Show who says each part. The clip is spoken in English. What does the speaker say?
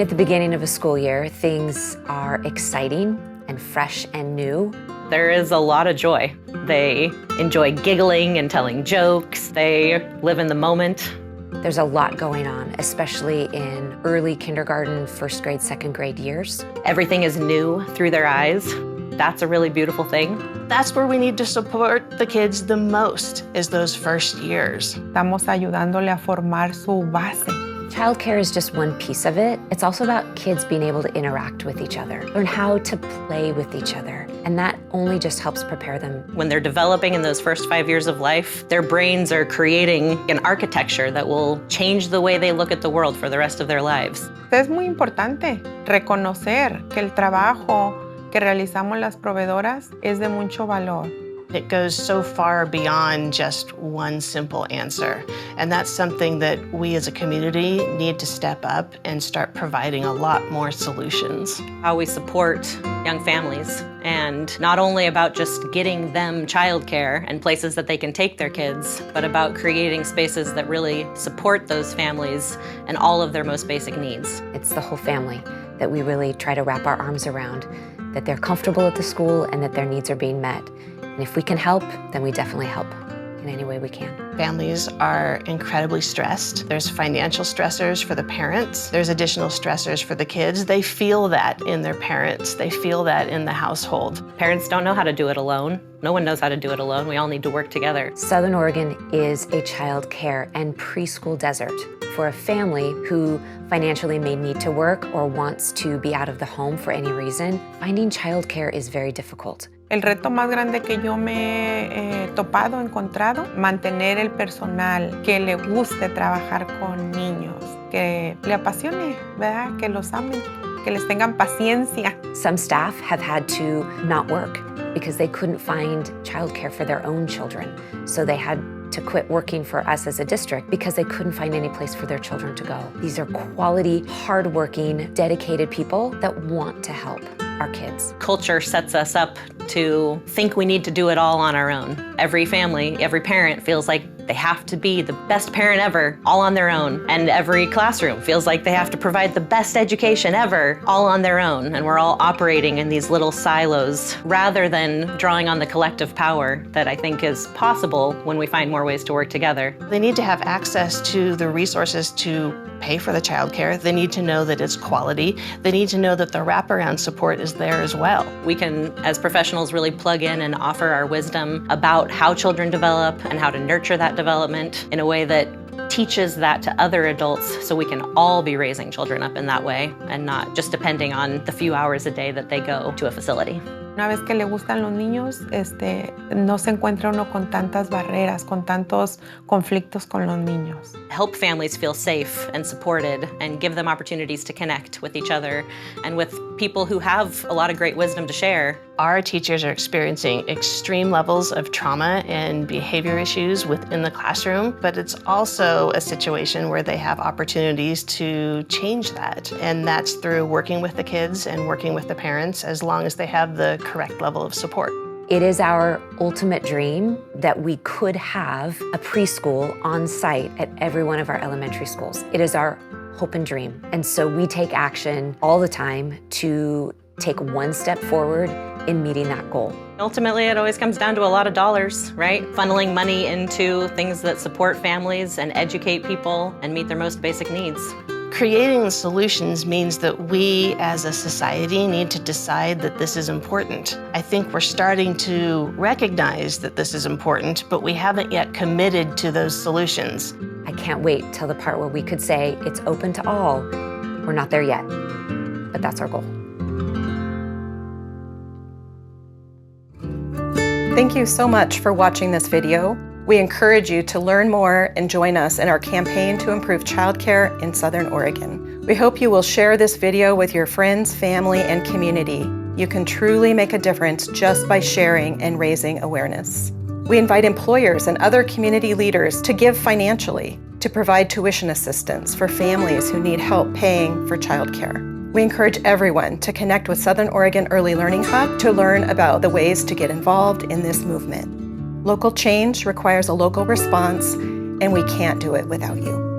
Speaker 1: At the beginning of a school year, things are exciting and fresh and new.
Speaker 2: There is a lot of joy. They enjoy giggling and telling jokes. They live in the moment.
Speaker 1: There's a lot going on, especially in early kindergarten, first grade, second grade years.
Speaker 2: Everything is new through their eyes. That's a really beautiful thing.
Speaker 3: That's where we need to support the kids the most, is those first years.
Speaker 4: Estamos ayudándole a formar su base.
Speaker 1: Childcare is just one piece of it. It's also about kids being able to interact with each other, learn how to play with each other, and that only just helps prepare them.
Speaker 2: When they're developing in those first 5 years of life, their brains are creating an architecture that will change the way they look at the world for the rest of their lives.
Speaker 4: Es muy importante reconocer que el trabajo que realizamos las proveedoras es de mucho valor.
Speaker 3: It goes so far beyond just one simple answer. And that's something that we as a community need to step up and start providing a lot more solutions.
Speaker 2: How we support young families, and not only about just getting them childcare and places that they can take their kids, but about creating spaces that really support those families and all of their most basic needs.
Speaker 1: It's the whole family that we really try to wrap our arms around, that they're comfortable at the school and that their needs are being met. And if we can help, then we definitely help in any way we can.
Speaker 3: Families are incredibly stressed. There's financial stressors for the parents. There's additional stressors for the kids. They feel that in their parents. They feel that in the household.
Speaker 2: Parents don't know how to do it alone. No one knows how to do it alone. We all need to work together.
Speaker 1: Southern Oregon is a child care and preschool desert. For a family who financially may need to work or wants to be out of the home for any reason, finding child care is very difficult.
Speaker 4: El reto más grande que yo me he encontrado, mantener el personal que le guste trabajar con niños, que le apasione, ¿verdad? Que los amen, que les tengan paciencia.
Speaker 1: Some staff have had to not work because they couldn't find childcare for their own children. So they had to quit working for us as a district because they couldn't find any place for their children to go. These are quality, hardworking, dedicated people that want to help our kids.
Speaker 2: Culture sets us up to think we need to do it all on our own. Every family, every parent feels like they have to be the best parent ever, all on their own. And every classroom feels like they have to provide the best education ever, all on their own. And we're all operating in these little silos rather than drawing on the collective power that I think is possible when we find more ways to work together.
Speaker 3: They need to have access to the resources to pay for the childcare. They need to know that it's quality. They need to know that the wraparound support is there as well.
Speaker 2: We can, as professionals, really plug in and offer our wisdom about how children develop and how to nurture that development in a way that teaches that to other adults so we can all be raising children up in that way and not just depending on the few hours a day that they go to a facility.
Speaker 4: Una vez que le gustan los niños, no se encuentra uno con tantas barreras, con tantos conflictos con los niños.
Speaker 2: Help families feel safe and supported and give them opportunities to connect with each other and with people who have a lot of great wisdom to share.
Speaker 3: Our teachers are experiencing extreme levels of trauma and behavior issues within the classroom, but it's also a situation where they have opportunities to change that. And that's through working with the kids and working with the parents as long as they have the correct level of support.
Speaker 1: It is our ultimate dream that we could have a preschool on site at every one of our elementary schools. It is our hope and dream. And so we take action all the time to take one step forward in meeting that goal.
Speaker 2: Ultimately, it always comes down to a lot of dollars, right? Funneling money into things that support families and educate people and meet their most basic needs.
Speaker 3: Creating the solutions means that we as a society need to decide that this is important. I think we're starting to recognize that this is important, but we haven't yet committed to those solutions.
Speaker 1: I can't wait till the part where we could say it's open to all. We're not there yet, but that's our goal.
Speaker 5: Thank you so much for watching this video. We encourage you to learn more and join us in our campaign to improve childcare in Southern Oregon. We hope you will share this video with your friends, family, and community. You can truly make a difference just by sharing and raising awareness. We invite employers and other community leaders to give financially to provide tuition assistance for families who need help paying for childcare. We encourage everyone to connect with Southern Oregon Early Learning Hub to learn about the ways to get involved in this movement. Local change requires a local response, and we can't do it without you.